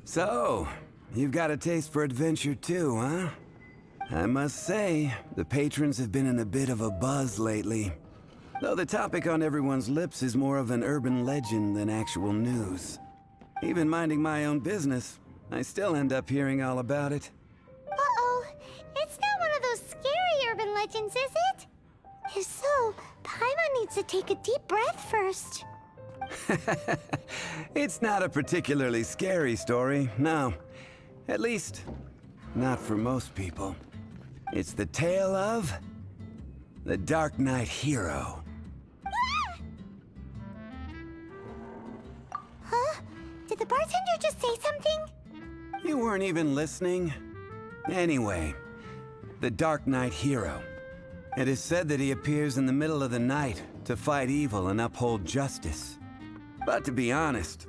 So, you've got a taste for adventure too, huh? I must say, the patrons have been in a bit of a buzz lately. Though the topic on everyone's lips is more of an urban legend than actual news. Even minding my own business, I still end up hearing all about it. Uh-oh. It's not one of those scary urban legends, is it? If so, Paimon needs to take a deep breath first. It's not a particularly scary story, no. At least, not for most people. It's the tale of the Dark Knight Hero. Huh? Did the bartender just say something? You weren't even listening. Anyway, the Dark Knight Hero. It is said that he appears in the middle of the night to fight evil and uphold justice. But to be honest,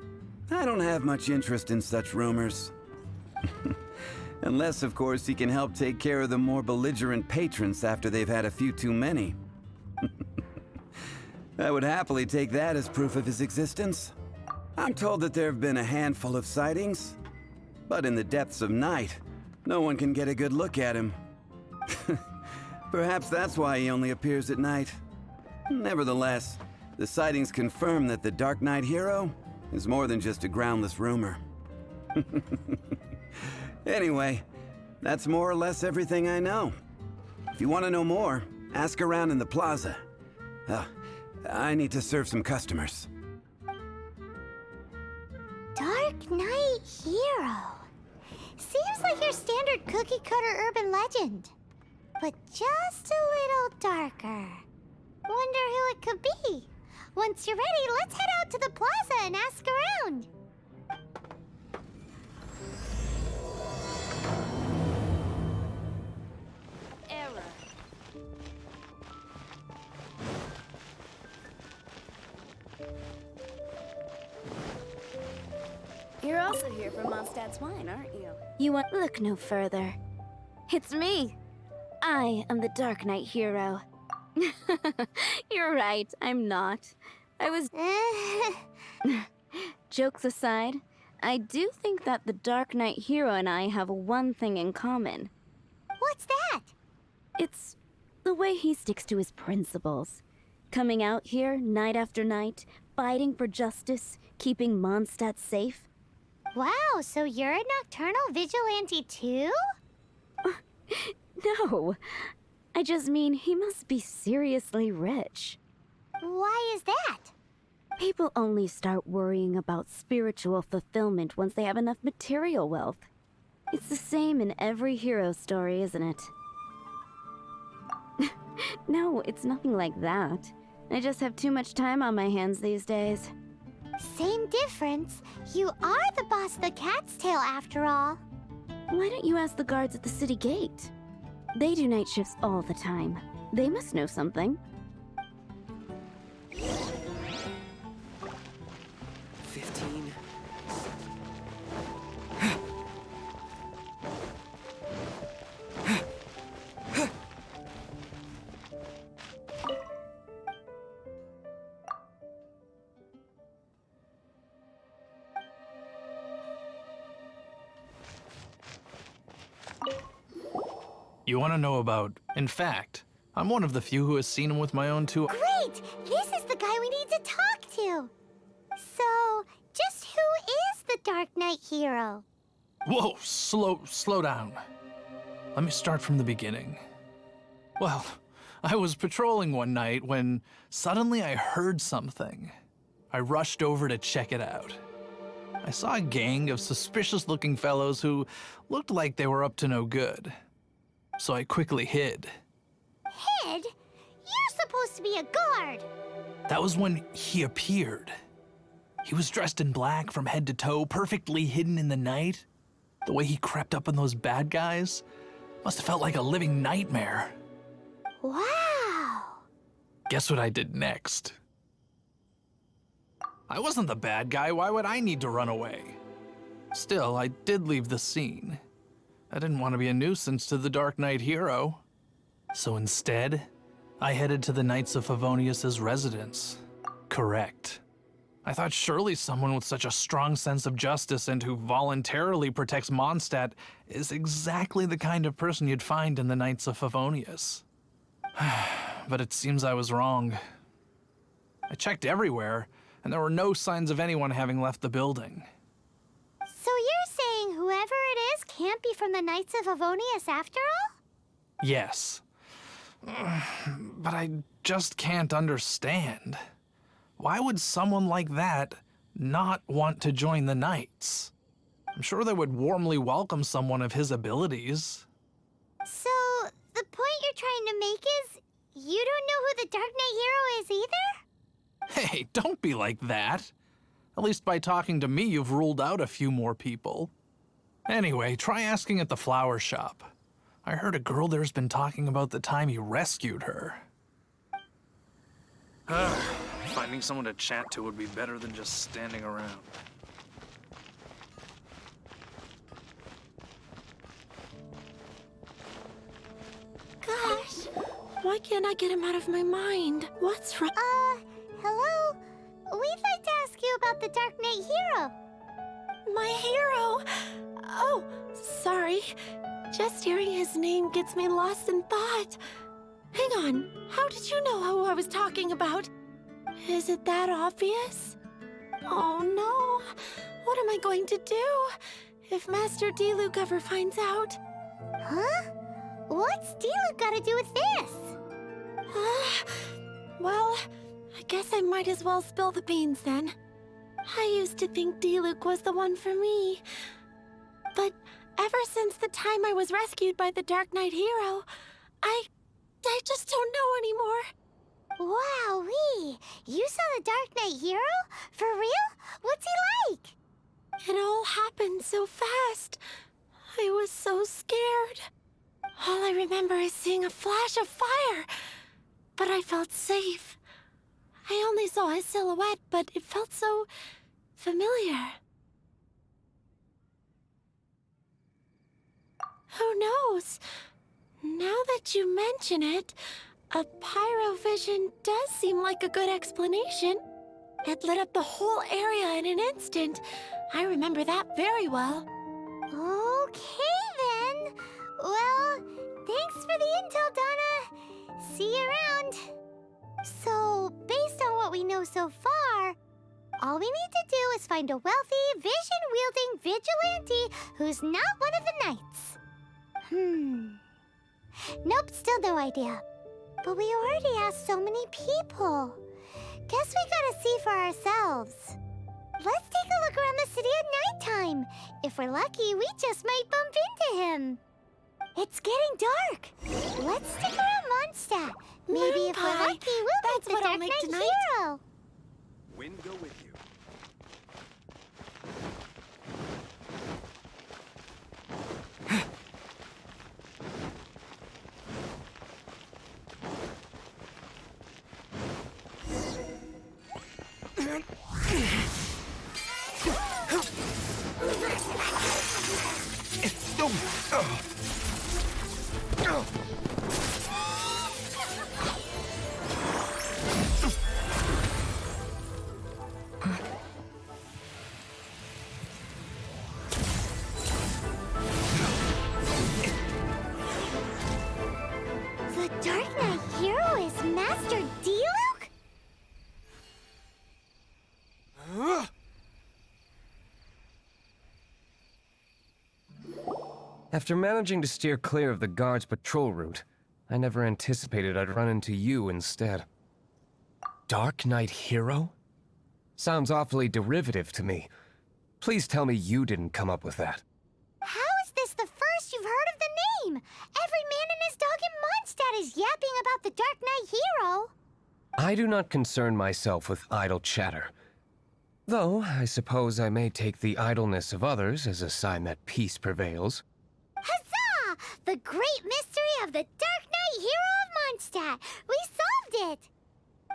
I don't have much interest in such rumors. Unless, of course, he can help take care of the more belligerent patrons after they've had a few too many. I would happily take that as proof of his existence. I'm told that there have been a handful of sightings, but in the depths of night, no one can get a good look at him. Perhaps that's why he only appears at night. Nevertheless, the sightings confirm that the Dark Knight Hero is more than just a groundless rumor. Anyway, that's more or less everything I know. If you want to know more, ask around in the plaza. I need to serve some customers. Dark Knight Hero. Seems like your standard cookie-cutter urban legend. But just a little darker. Wonder who it could be. Once you're ready, let's head out to the plaza and ask around. Error. You're also here for Mondstadt's wine, aren't you? You want look no further. It's me. I am the Dark Knight Hero. You're right, I'm not. I was... Jokes aside, I do think that the Dark Knight Hero and I have one thing in common. What's that? It's the way he sticks to his principles. Coming out here night after night, fighting for justice, keeping Mondstadt safe. Wow, so you're a nocturnal vigilante too? No, I just mean he must be seriously rich. Why is that? People only start worrying about spiritual fulfillment once they have enough material wealth. It's the same in every hero story, isn't it? No, it's nothing like that. I just have too much time on my hands these days. Same difference. You are the boss of the Cat's Tail after all. Why don't you ask the guards at the city gate? They do night shifts all the time. They must know something. 15. You want to know about... In fact, I'm one of the few who has seen him with my own two... Great! This is the guy we need to talk to. So, just who is the Dark Knight Hero? Whoa, slow down. Let me start from the beginning. Well, I was patrolling one night when suddenly I heard something. I rushed over to check it out. I saw a gang of suspicious-looking fellows who looked like they were up to no good. So I quickly hid. Hid? You're supposed to be a guard. That was when he appeared. He was dressed in black from head to toe, perfectly hidden in the night. The way he crept up on those bad guys must have felt like a living nightmare. Wow. Guess what I did next? I wasn't the bad guy. Why would I need to run away? Still, I did leave the scene. I didn't want to be a nuisance to the Dark Knight Hero. So instead, I headed to the Knights of Favonius's residence. Correct. I thought surely someone with such a strong sense of justice and who voluntarily protects Mondstadt is exactly the kind of person you'd find in the Knights of Favonius. But it seems I was wrong. I checked everywhere, and there were no signs of anyone having left the building. So you're saying whoever it is can't be from the Knights of Favonius after all? Yes. But I just can't understand. Why would someone like that not want to join the Knights? I'm sure they would warmly welcome someone of his abilities. So, the point you're trying to make is you don't know who the Dark Knight hero is either? Hey, don't be like that. At least by talking to me, you've ruled out a few more people. Anyway, try asking at the flower shop. I heard a girl there's been talking about the time you rescued her. Finding someone to chat to would be better than just standing around. Gosh, why can't I get him out of my mind? What's wrong? Hello? We'd like to ask you about the Dark Knight hero. My hero! Oh, sorry. Just hearing his name gets me lost in thought. Hang on, how did you know who I was talking about? Is it that obvious? Oh no, what am I going to do if Master Diluc ever finds out? Huh? What's Diluc got to do with this? Well, I guess I might as well spill the beans then. I used to think Diluc was the one for me. But ever since the time I was rescued by the Dark Knight hero, I just don't know anymore. Wowee! You saw the Dark Knight hero? For real? What's he like? It all happened so fast. I was so scared. All I remember is seeing a flash of fire, but I felt safe. I only saw his silhouette, but it felt so familiar. Who knows? Now that you mention it, a pyrovision does seem like a good explanation. It lit up the whole area in an instant. I remember that very well. Okay then. Well, thanks for the intel, Donna. See you around. So, based on what we know so far, all we need to do is find a wealthy, vision-wielding vigilante who's not one of the knights. Nope, still no idea. But we already asked so many people. Guess we gotta see for ourselves. Let's take a look around the city at nighttime. If we're lucky, we just might bump into him. It's getting dark. Let's stick around Mondstadt. Maybe if we're Pie. lucky, we'll That's meet the what I'll Dark make Knight tonight. hero. Wind go with you. The Dark Knight hero is Master Diluc? After managing to steer clear of the guards' patrol route, I never anticipated I'd run into you instead. Dark Knight hero? Sounds awfully derivative to me. Please tell me you didn't come up with that. How is this the first you've heard of the name? Every man and his dog in Mondstadt is yapping about the Dark Knight hero. I do not concern myself with idle chatter. Though, I suppose I may take the idleness of others as a sign that peace prevails. Huzzah! The great mystery of the Dark Knight hero of Mondstadt. We solved it.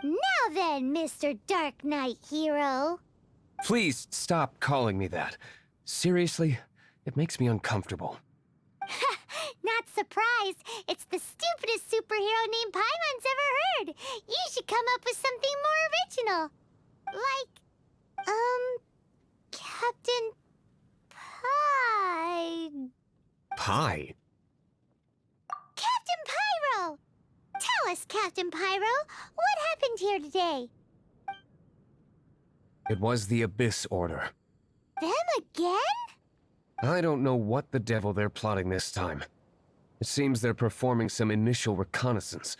Now then, Mr. Dark Knight hero. Please stop calling me that. Seriously, it makes me uncomfortable. Not surprised. It's the stupidest superhero name Paimon's ever heard. You should come up with something more original. Like Captain Pie... Pie? Captain Pyro! Tell us, Captain Pyro, what happened here today? It was the Abyss Order. Them again? I don't know what the devil they're plotting this time. It seems they're performing some initial reconnaissance.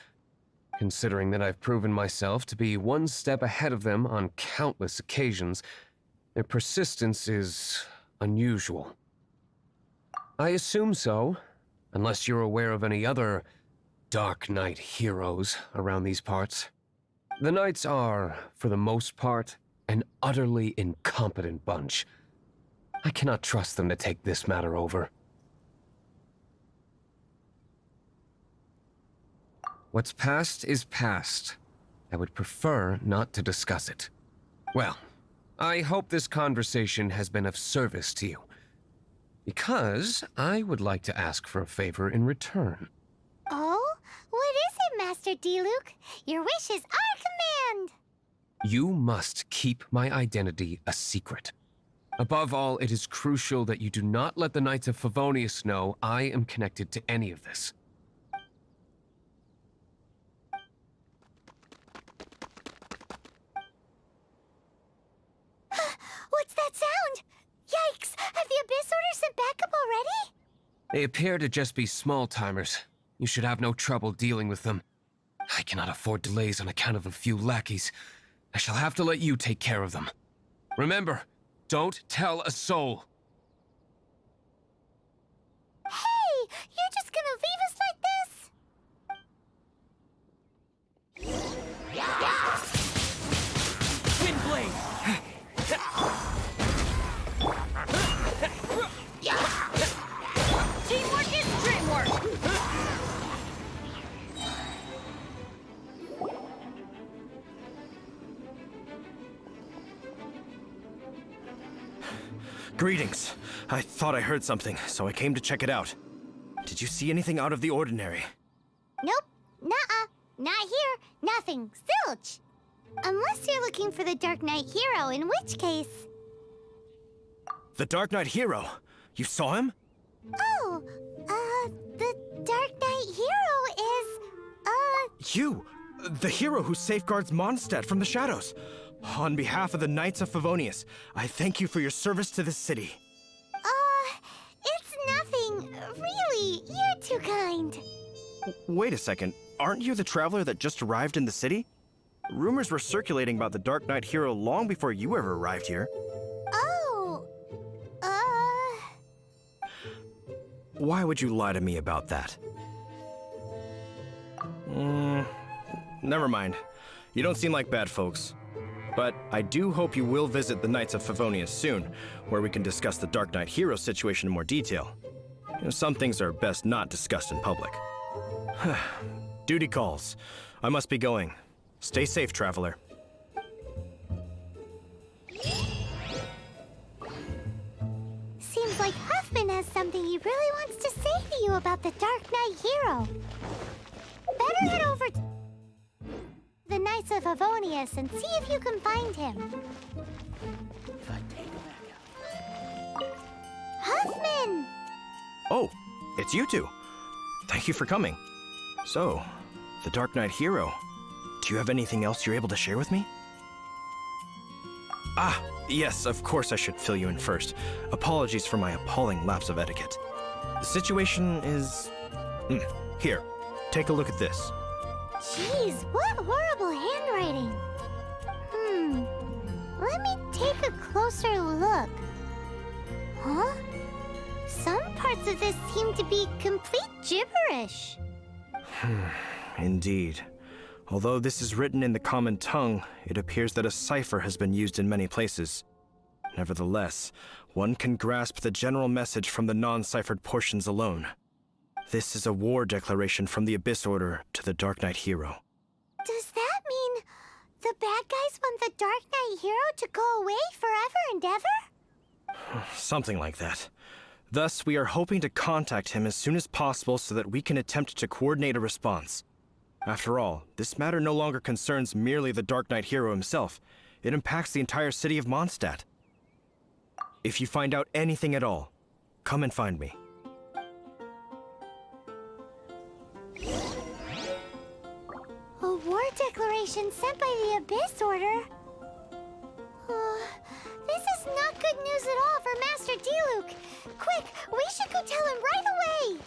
Considering that I've proven myself to be one step ahead of them on countless occasions, their persistence is unusual. I assume so, unless you're aware of any other Dark Knight heroes around these parts. The Knights are, for the most part, an utterly incompetent bunch. I cannot trust them to take this matter over. What's past is past. I would prefer not to discuss it. Well, I hope this conversation has been of service to you. Because I would like to ask for a favor in return. Oh? What is it, Master Diluc? Your wish is our command! You must keep my identity a secret. Above all, it is crucial that you do not let the Knights of Favonius know I am connected to any of this. What's that sound? Yikes! Have the Abyss Order sent backup already? They appear to just be small-timers. You should have no trouble dealing with them. I cannot afford delays on account of a few lackeys. I shall have to let you take care of them. Remember, don't tell a soul. Hey! You're just gonna leave us like this? Windblade! Teamwork is dreamwork! Greetings. I thought I heard something, so I came to check it out. Did you see anything out of the ordinary? Nope. Nuh-uh. Not here. Nothing. Zilch. Unless you're looking for the Dark Knight hero, in which case... The Dark Knight hero? You saw him? Oh, the Dark Knight hero is, You! The hero who safeguards Mondstadt from the shadows. On behalf of the Knights of Favonius, I thank you for your service to this city. it's nothing. Really, you're too kind. Wait a second. Aren't you the traveler that just arrived in the city? Rumors were circulating about the Dark Knight hero long before you ever arrived here. Oh, Why would you lie to me about that? Never mind. You don't seem like bad folks. But I do hope you will visit the Knights of Favonius soon, where we can discuss the Dark Knight hero situation in more detail. You know, some things are best not discussed in public. Duty calls. I must be going. Stay safe, traveler. seems like Huffman has something he really wants to say to you about the Dark Knight hero. Better head over to the Knights of Favonius and see if you can find him. Huffman! Oh, it's you two. Thank you for coming. So, the Dark Knight hero. Do you have anything else you're able to share with me? Ah, yes, of course I should fill you in first. Apologies for my appalling lapse of etiquette. The situation is... Here, take a look at this. Jeez, what horrible handwriting. Let me take a closer look. Huh? Some parts of this seem to be complete gibberish. Indeed. Although this is written in the common tongue, it appears that a cipher has been used in many places. Nevertheless, one can grasp the general message from the non-ciphered portions alone. This is a war declaration from the Abyss Order to the Dark Knight hero. Does that mean the bad guys want the Dark Knight hero to go away forever and ever? Something like that. Thus, we are hoping to contact him as soon as possible so that we can attempt to coordinate a response. After all, this matter no longer concerns merely the Dark Knight hero himself. It impacts the entire city of Mondstadt. If you find out anything at all, come and find me. A war declaration sent by the Abyss Order? This is not good news at all for Master Diluc. Quick, we should go tell him right away!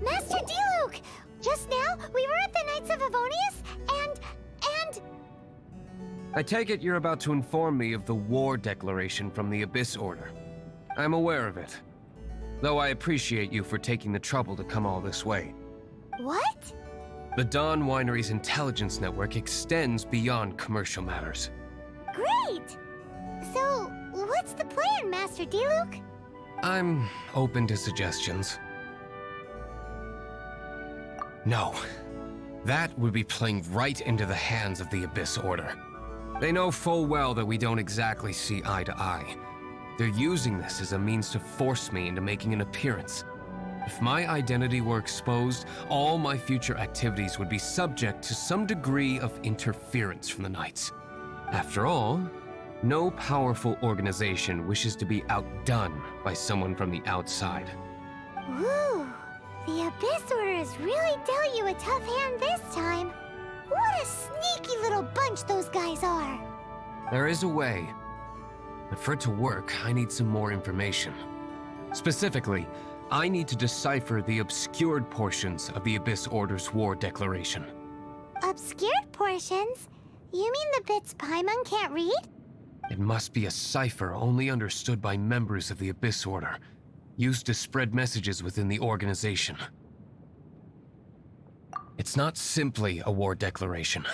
Master Diluc! Just now, we were at the Knights of Favonius, and... I take it you're about to inform me of the war declaration from the Abyss Order. I'm aware of it. Though I appreciate you for taking the trouble to come all this way. What? The Dawn Winery's intelligence network extends beyond commercial matters. Great! So, what's the plan, Master Diluc? I'm open to suggestions. No. That would be playing right into the hands of the Abyss Order. They know full well that we don't exactly see eye to eye. They're using this as a means to force me into making an appearance. If my identity were exposed, all my future activities would be subject to some degree of interference from the Knights. After all, no powerful organization wishes to be outdone by someone from the outside. Ooh, the Abyss Order has really dealt you a tough hand this time. What a sneaky little bunch those guys are! There is a way. But for it to work, I need some more information. Specifically, I need to decipher the obscured portions of the Abyss Order's war declaration. Obscured portions? You mean the bits Paimon can't read? It must be a cipher only understood by members of the Abyss Order, used to spread messages within the organization. It's not simply a war declaration,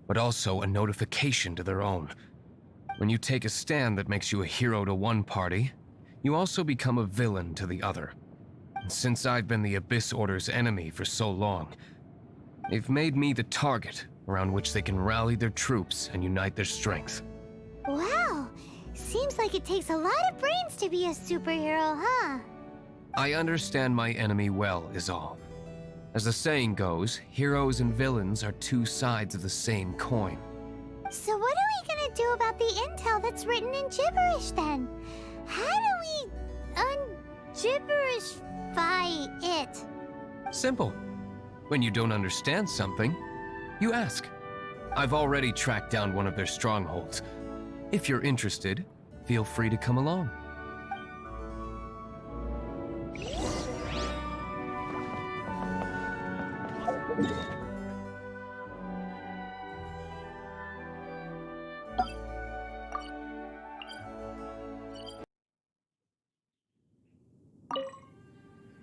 but also a notification to their own. When you take a stand that makes you a hero to one party, you also become a villain to the other. And since I've been the Abyss Order's enemy for so long, they've made me the target around which they can rally their troops and unite their strength. Wow, seems like it takes a lot of brains to be a superhero, huh? I understand my enemy well, is all. As the saying goes, heroes and villains are two sides of the same coin. So what are we gonna do about the intel that's written in gibberish then? How do we un-gibberishify it? Simple. When you don't understand something, you ask. I've already tracked down one of their strongholds. If you're interested, feel free to come along.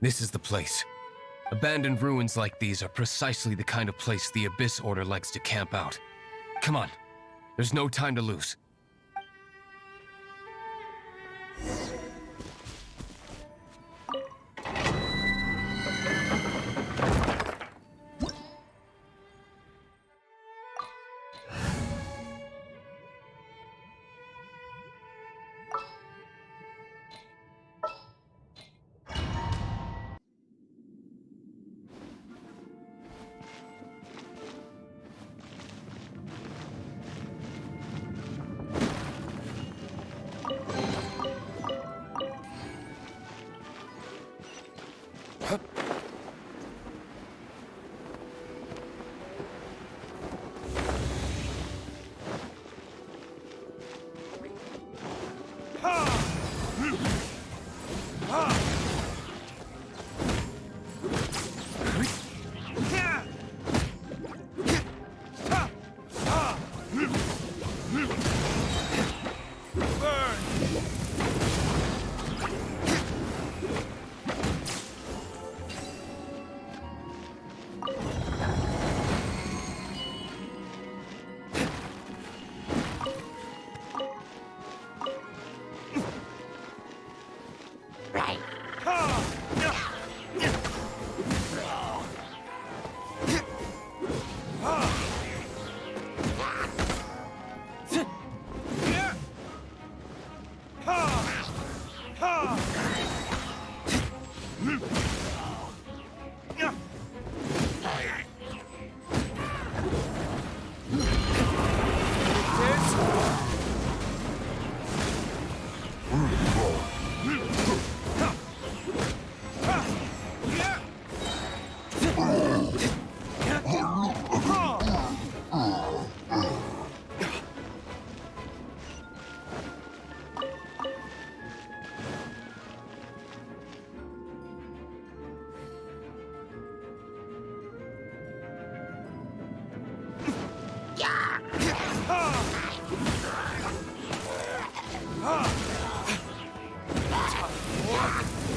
This is the place. Abandoned ruins like these are precisely the kind of place the Abyss Order likes to camp out. Come on, there's no time to lose.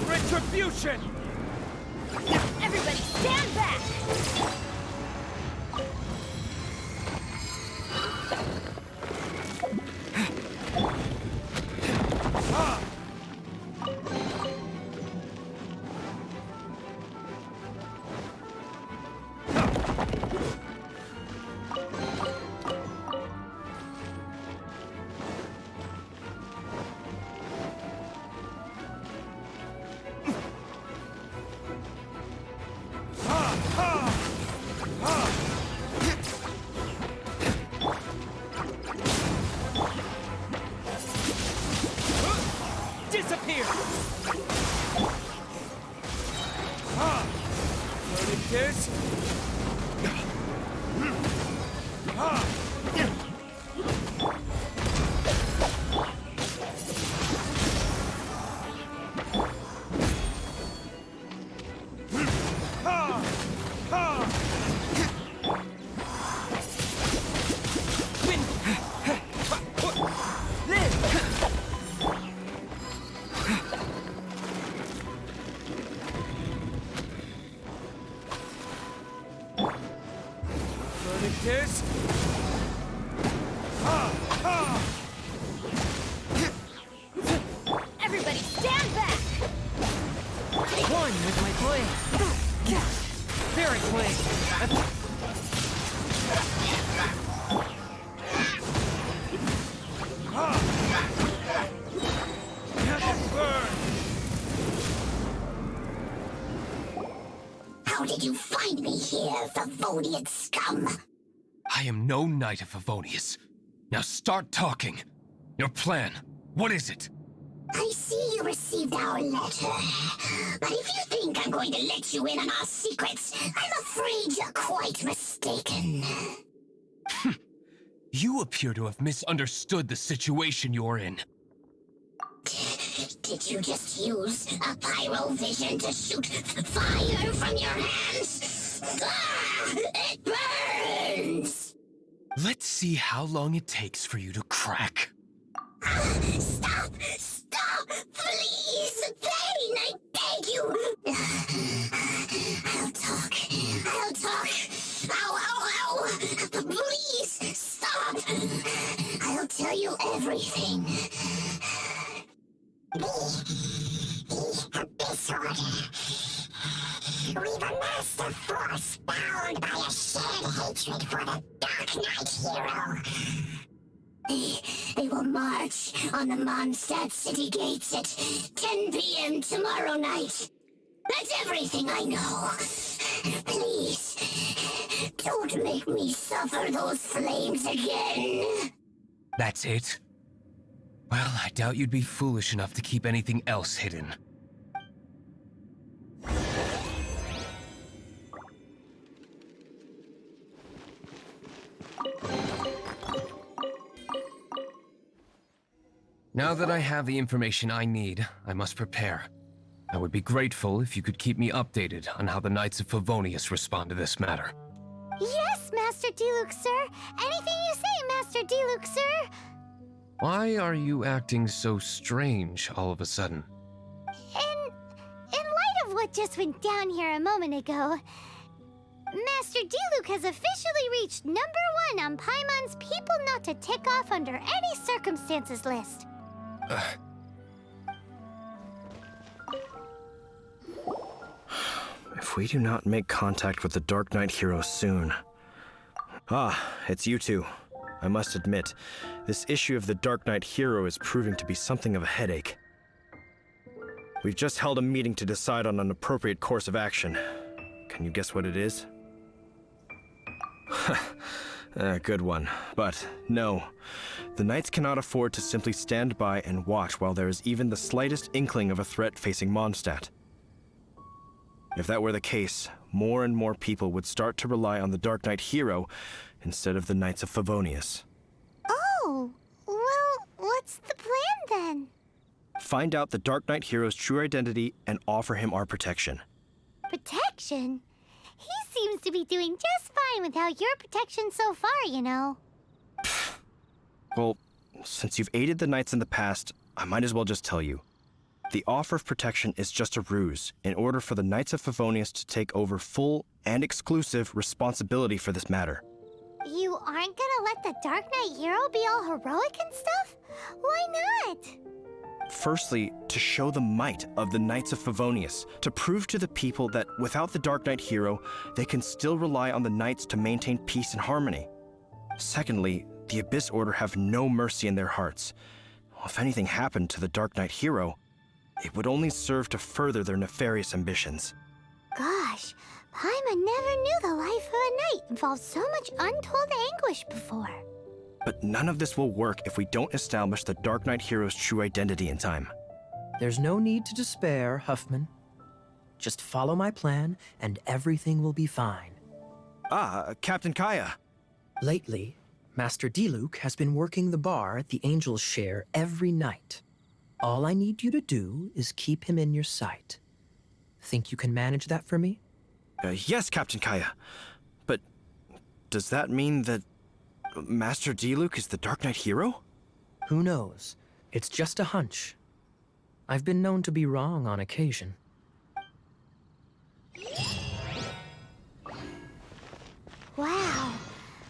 Retribution! Everybody stand back! Disappear! Loaded this. This. Everybody stand back! One with my blade. Very blade. How did you find me here, Favonian scum? I am no knight of Favonius. Now start talking. Your plan, what is it? I see you received our letter. But if you think I'm going to let you in on our secrets, I'm afraid you're quite mistaken. You appear to have misunderstood the situation you're in. Did you just use a pyrovision to shoot fire from your hands? Ah, it burns! Let's see how long it takes for you to crack. Stop! Stop! Please! Thane, I beg you! I'll talk. I'll talk. Ow, ow, ow! Please, stop! I'll tell you everything. The Abyss Order. We've amassed a force bound by a shared hatred for the Dark Knight hero. They will march on the Mondstadt city gates at 10 p.m. tomorrow night. That's everything I know. Please, don't make me suffer those flames again. That's it? Well, I doubt you'd be foolish enough to keep anything else hidden. Now that I have the information I need, I must prepare. I would be grateful if you could keep me updated on how the Knights of Favonius respond to this matter. Yes, Master Diluc, sir. Anything you say, Master Diluc, sir. Why are you acting so strange all of a sudden? In light of what just went down here a moment ago, Master Diluc has officially reached #1 on Paimon's People Not to Tick Off Under Any Circumstances list. If we do not make contact with the Dark Knight hero soon... Ah, it's you two. I must admit, this issue of the Dark Knight hero is proving to be something of a headache. We've just held a meeting to decide on an appropriate course of action. Can you guess what it is? Good one. But no, the Knights cannot afford to simply stand by and watch while there is even the slightest inkling of a threat facing Mondstadt. If that were the case, more and more people would start to rely on the Dark Knight hero instead of the Knights of Favonius. Oh, well, what's the plan then? Find out the Dark Knight hero's true identity and offer him our protection. Protection? He seems to be doing just fine without your protection so far, you know. Well, since you've aided the Knights in the past, I might as well just tell you. The offer of protection is just a ruse in order for the Knights of Favonius to take over full and exclusive responsibility for this matter. You aren't gonna let the Dark Knight hero be all heroic and stuff? Why not? Firstly, to show the might of the Knights of Favonius, to prove to the people that without the Dark Knight hero, they can still rely on the Knights to maintain peace and harmony. Secondly, the Abyss Order have no mercy in their hearts. If anything happened to the Dark Knight hero, it would only serve to further their nefarious ambitions. Gosh, Paimon never knew the life of a knight involved so much untold anguish before. But none of this will work if we don't establish the Dark Knight hero's true identity in time. There's no need to despair, Huffman. Just follow my plan, and everything will be fine. Captain Kaya. Lately, Master Diluc has been working the bar at the Angel's Share every night. All I need you to do is keep him in your sight. Think you can manage that for me? Yes, Captain Kaya. But does that mean that Master Diluc is the Dark Knight hero? Who knows? It's just a hunch. I've been known to be wrong on occasion. Wow.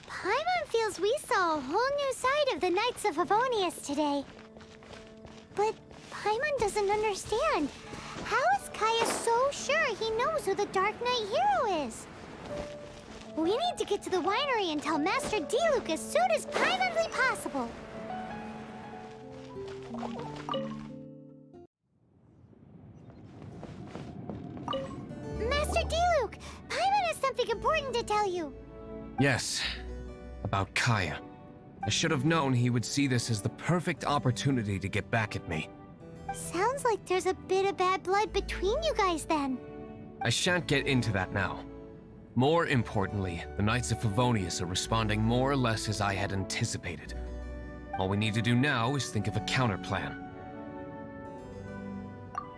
Paimon feels we saw a whole new side of the Knights of Favonius today. But Paimon doesn't understand. How is Kaya so sure he knows who the Dark Knight hero is? We need to get to the winery and tell Master Diluc as soon as Paimonly possible. Master Diluc, Paimon has something important to tell you. Yes, about Kaya. I should have known he would see this as the perfect opportunity to get back at me. Sounds like there's a bit of bad blood between you guys then. I shan't get into that now. More importantly, the Knights of Favonius are responding more or less as I had anticipated. All we need to do now is think of a counterplan.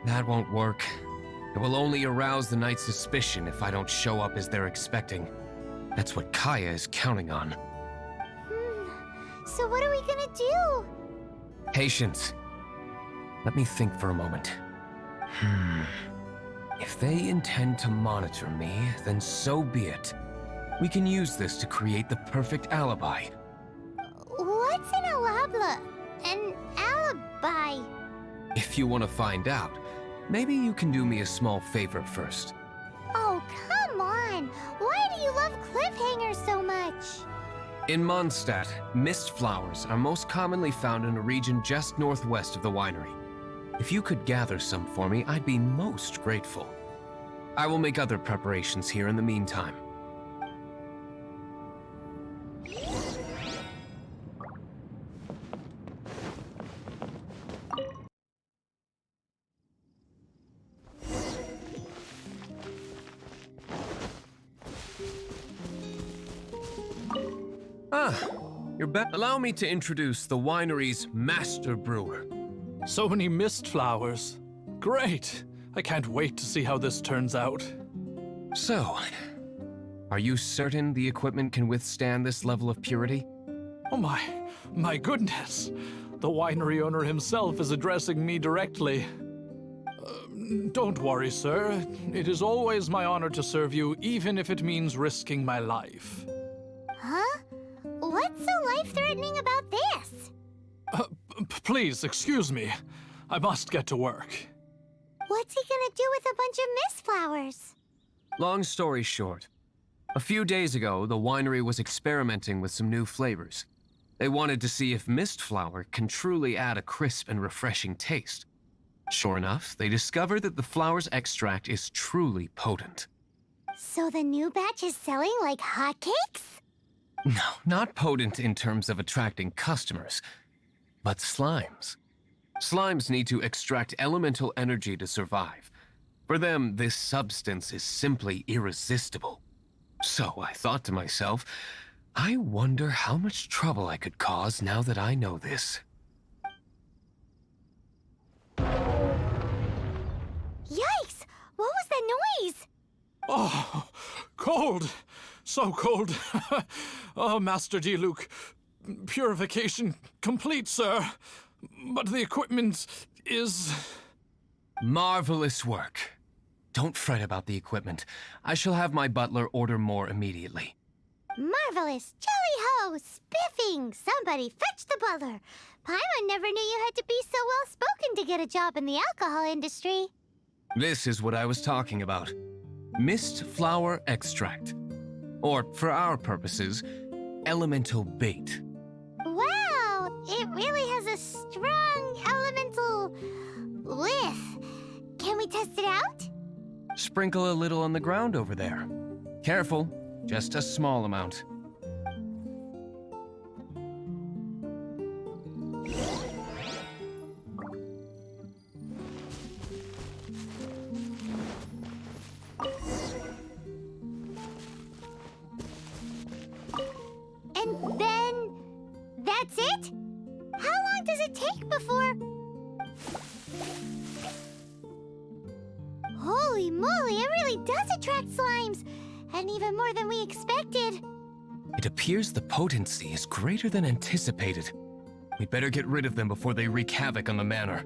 That won't work. It will only arouse the Knights' suspicion if I don't show up as they're expecting. That's what Kaya is counting on. So what are we gonna do? Patience. Let me think for a moment. If they intend to monitor me, then so be it. We can use this to create the perfect alibi. What's an alabla? An alibi? If you want to find out, maybe you can do me a small favor first. Oh, come on! Why do you love cliffhangers so much? In Mondstadt, mist flowers are most commonly found in a region just northwest of the winery. If you could gather some for me, I'd be most grateful. I will make other preparations here in the meantime. You're back. Allow me to introduce the winery's master brewer. So many mist flowers. Great! I can't wait to see how this turns out. So, are you certain the equipment can withstand this level of purity? Oh my goodness! The winery owner himself is addressing me directly. Don't worry, sir. It is always my honor to serve you, even if it means risking my life. Huh? What's so life-threatening about this? Please, excuse me. I must get to work. What's he gonna do with a bunch of mist flowers? Long story short, a few days ago, the winery was experimenting with some new flavors. They wanted to see if mist flower can truly add a crisp and refreshing taste. Sure enough, they discover that the flower's extract is truly potent. So the new batch is selling like hotcakes? No, not potent in terms of attracting customers, but slimes. Slimes need to extract elemental energy to survive. For them, this substance is simply irresistible. So I thought to myself, I wonder how much trouble I could cause now that I know this. Yikes! What was that noise? Oh, cold. So cold. Oh, Master Diluc. Purification complete, sir. But the equipment is... Marvelous work. Don't fret about the equipment. I shall have my butler order more immediately. Marvelous! Jolly-ho! Spiffing! Somebody fetch the butler! Paimon never knew you had to be so well-spoken to get a job in the alcohol industry. This is what I was talking about. Mist flower extract. Or, for our purposes, elemental bait. Wow! It really has a strong elemental whiff. Can we test it out? Sprinkle a little on the ground over there. Careful, just a small amount. And then... that's it? How long does it take before... Holy moly, it really does attract slimes! And even more than we expected. It appears the potency is greater than anticipated. We'd better get rid of them before they wreak havoc on the manor.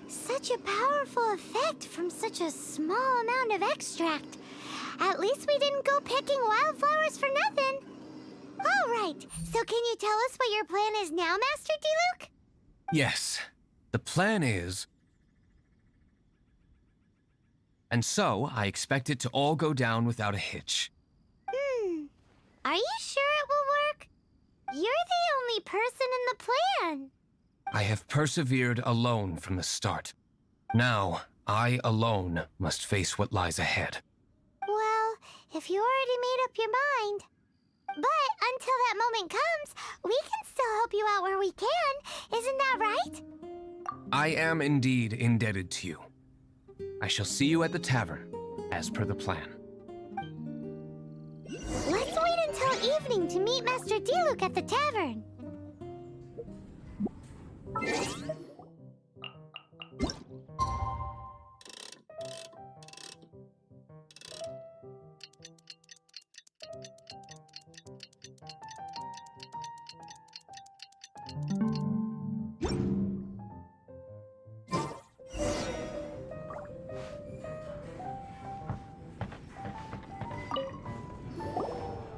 Such a powerful effect from such a small amount of extract. At least we didn't go picking wildflowers for nothing. All right, so can you tell us what your plan is now, Master Diluc? Yes, the plan is... And so, I expect it to all go down without a hitch. Are you sure it will work? You're the only person in the plan. I have persevered alone from the start. Now, I alone must face what lies ahead. Well, if you already made up your mind. But until that moment comes, we can still help you out where we can. Isn't that right? I am indeed indebted to you. I shall see you at the tavern, as per the plan. Let's wait until evening to meet Master Diluc at the tavern.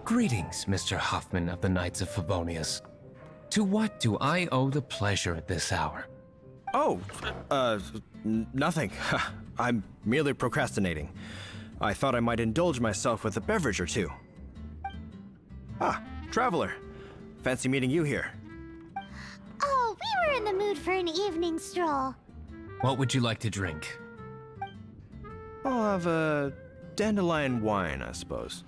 Greetings, Mr. Huffman of the Knights of Favonius. To what do I owe the pleasure at this hour? Oh, nothing. I'm merely procrastinating. I thought I might indulge myself with a beverage or two. Ah, traveler. Fancy meeting you here. Oh, we were in the mood for an evening stroll. What would you like to drink? I'll have a dandelion wine, I suppose.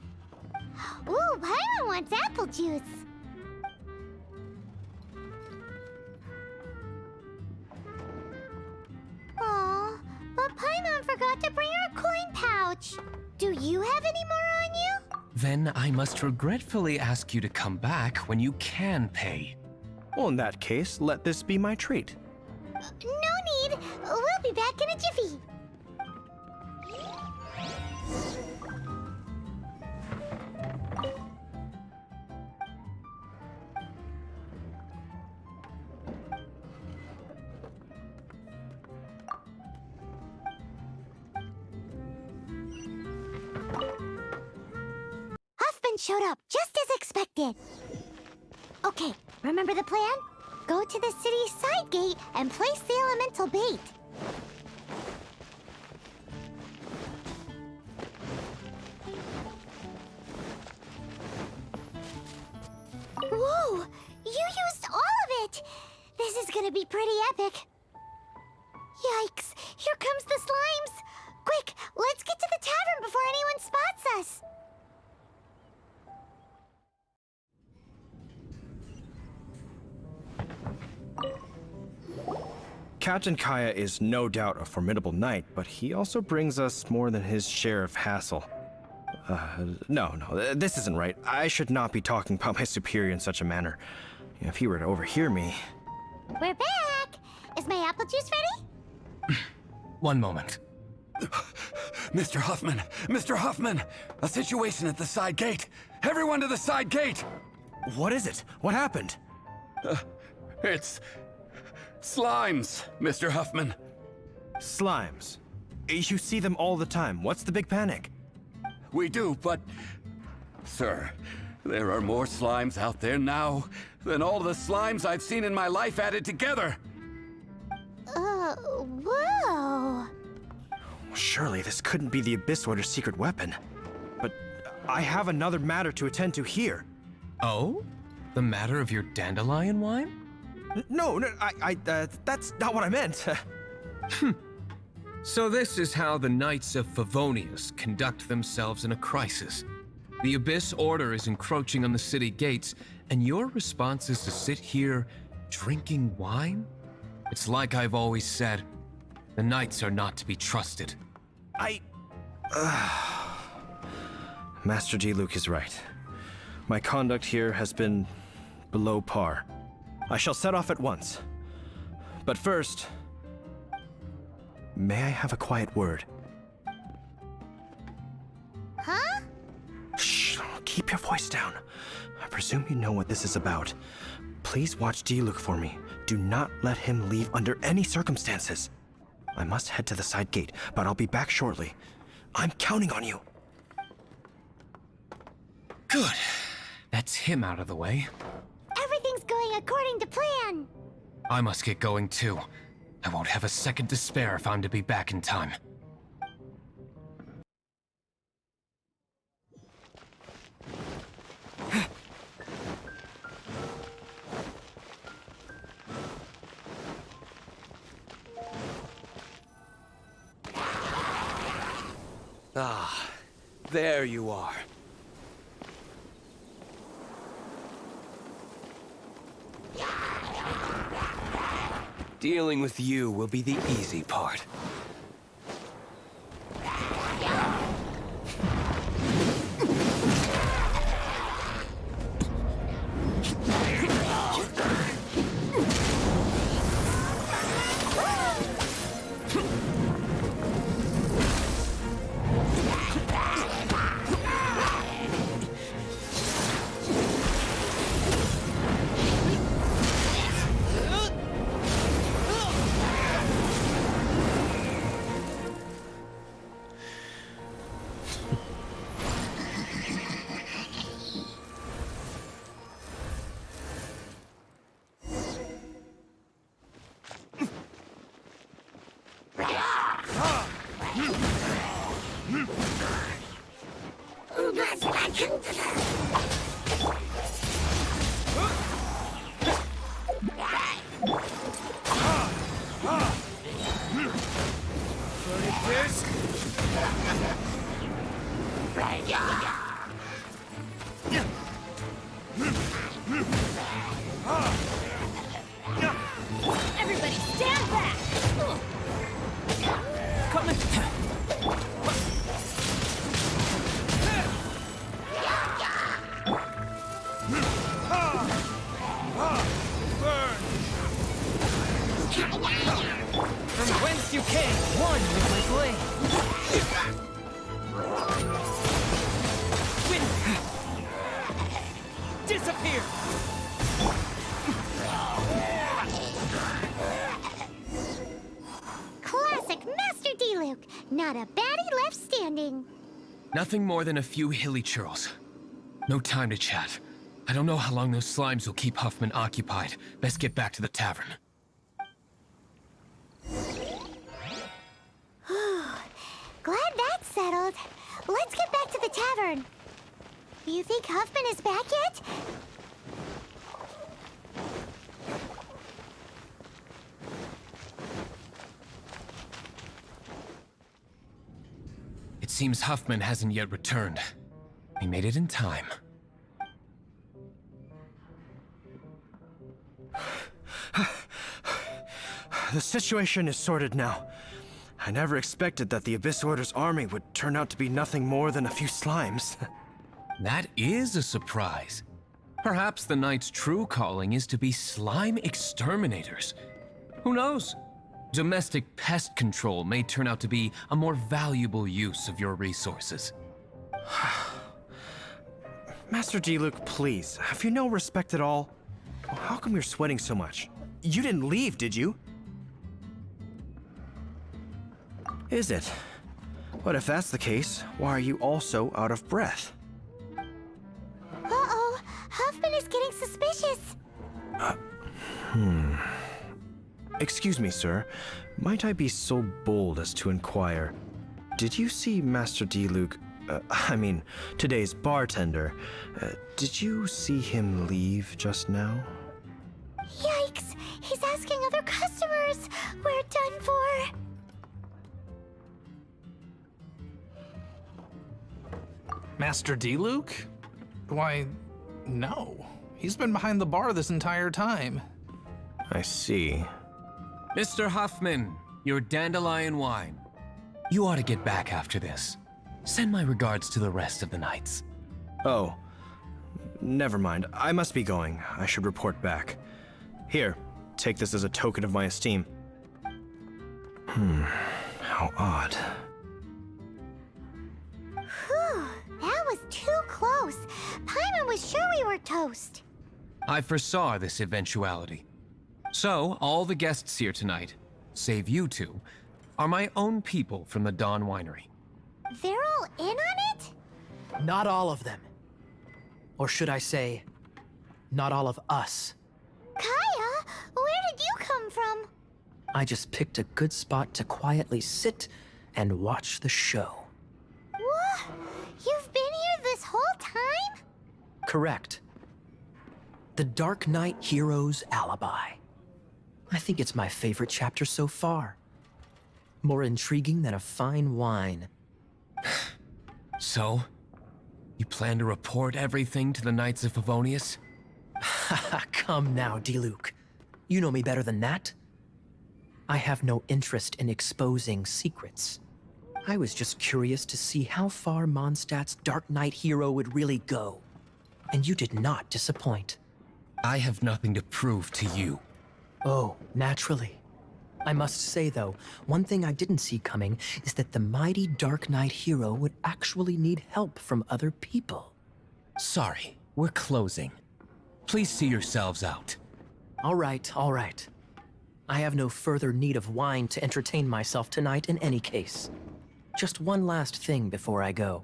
Ooh, Paimon wants apple juice. forgot to bring our coin pouch. Do you have any more on you? Then I must regretfully ask you to come back when you can pay. Well, in that case, let this be my treat. No need. We'll be back in a jiffy. Showed up just as expected. Okay, remember the plan? Go to the city's side gate and place the elemental bait. Whoa! You used all of it! This is gonna be pretty epic. Yikes! Here comes the slimes! Quick, let's get to the tavern before anyone spots us! Captain Kaya is no doubt a formidable knight, but he also brings us more than his share of hassle. No, this isn't right. I should not be talking about my superior in such a manner. If he were to overhear me... We're back! Is my apple juice ready? One moment. Mr. Huffman! Mr. Huffman! A situation at the side gate! Everyone to the side gate! What is it? What happened? It's... slimes, Mr. Huffman. Slimes. You see them all the time. What's the big panic? We do, but... Sir, there are more slimes out there now than all the slimes I've seen in my life added together. Whoa. Surely this couldn't be the Abyss Order's secret weapon. But I have another matter to attend to here. Oh? The matter of your dandelion wine? No, that's not what I meant. So this is how the Knights of Favonius conduct themselves in a crisis. The Abyss Order is encroaching on the city gates, and your response is to sit here drinking wine? It's like I've always said, the Knights are not to be trusted. Master Diluc is right. My conduct here has been below par. I shall set off at once. But first, may I have a quiet word? Huh? Shh, keep your voice down. I presume you know what this is about. Please watch Diluc for me. Do not let him leave under any circumstances. I must head to the side gate, but I'll be back shortly. I'm counting on you. Good. That's him out of the way. Everything's going according to plan. I must get going too. I won't have a second to spare if I'm to be back in time. Ah, there you are. Dealing with you will be the easy part. Everybody stand back! Coming! best you can. One with my blade. Disappear. Classic Master Diluc. Not a baddie left standing. Nothing more than a few hilly churls. No time to chat. I don't know how long those slimes will keep Huffman occupied. Best get back to the tavern. Glad that's settled. Let's get back to the tavern. You think Huffman is back yet? It seems Huffman hasn't yet returned. We made it in time. The situation is sorted now. I never expected that the Abyss Order's army would turn out to be nothing more than a few slimes. That is a surprise. Perhaps the Knight's true calling is to be slime exterminators. Who knows? Domestic pest control may turn out to be a more valuable use of your resources. Master Diluc, please, have you no respect at all? How come you're sweating so much? You didn't leave, did you? Is it? But if that's the case, why are you also out of breath? Uh-oh, Huffman is getting suspicious. Excuse me, sir. Might I be so bold as to inquire, did you see Master Diluc, today's bartender, did you see him leave just now? Yikes, he's asking other customers. We're done for. Master Diluc? Why, no. He's been behind the bar this entire time. I see. Mr. Huffman, your dandelion wine. You ought to get back after this. Send my regards to the rest of the knights. Oh, never mind. I must be going. I should report back. Here, take this as a token of my esteem. How odd. Whew, that was too close. Paimon was sure we were toast. I foresaw this eventuality. So, all the guests here tonight, save you two, are my own people from the Dawn Winery. They're all in on it? Not all of them. Or should I say, not all of us. Kaya, where did you come from? I just picked a good spot to quietly sit and watch the show. What? You've been here this whole time? Correct. The Dark Knight Hero's Alibi. I think it's my favorite chapter so far. More intriguing than a fine wine. So, you plan to report everything to the Knights of Favonius? Come now, Diluc. You know me better than that. I have no interest in exposing secrets. I was just curious to see how far Mondstadt's Dark Knight hero would really go. And you did not disappoint. I have nothing to prove to you. Oh, naturally. I must say, though, one thing I didn't see coming is that the mighty Dark Knight hero would actually need help from other people. Sorry, we're closing. Please see yourselves out. All right, all right. I have no further need of wine to entertain myself tonight in any case. Just one last thing before I go.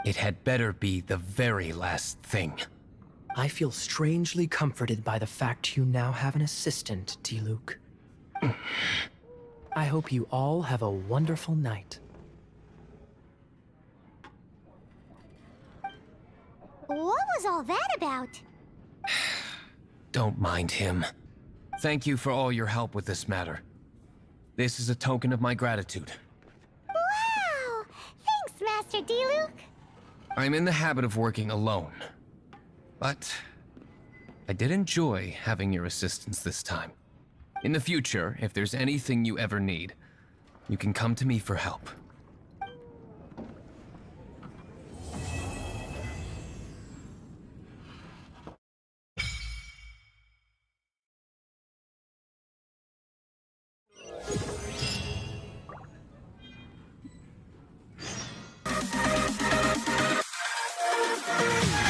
It had better be the very last thing. I feel strangely comforted by the fact you now have an assistant, Diluc. I hope you all have a wonderful night. What was all that about? Don't mind him. Thank you for all your help with this matter. This is a token of my gratitude. Wow! Thanks, Master Diluc. I'm in the habit of working alone. But I did enjoy having your assistance this time. In the future, if there's anything you ever need, you can come to me for help. Bye.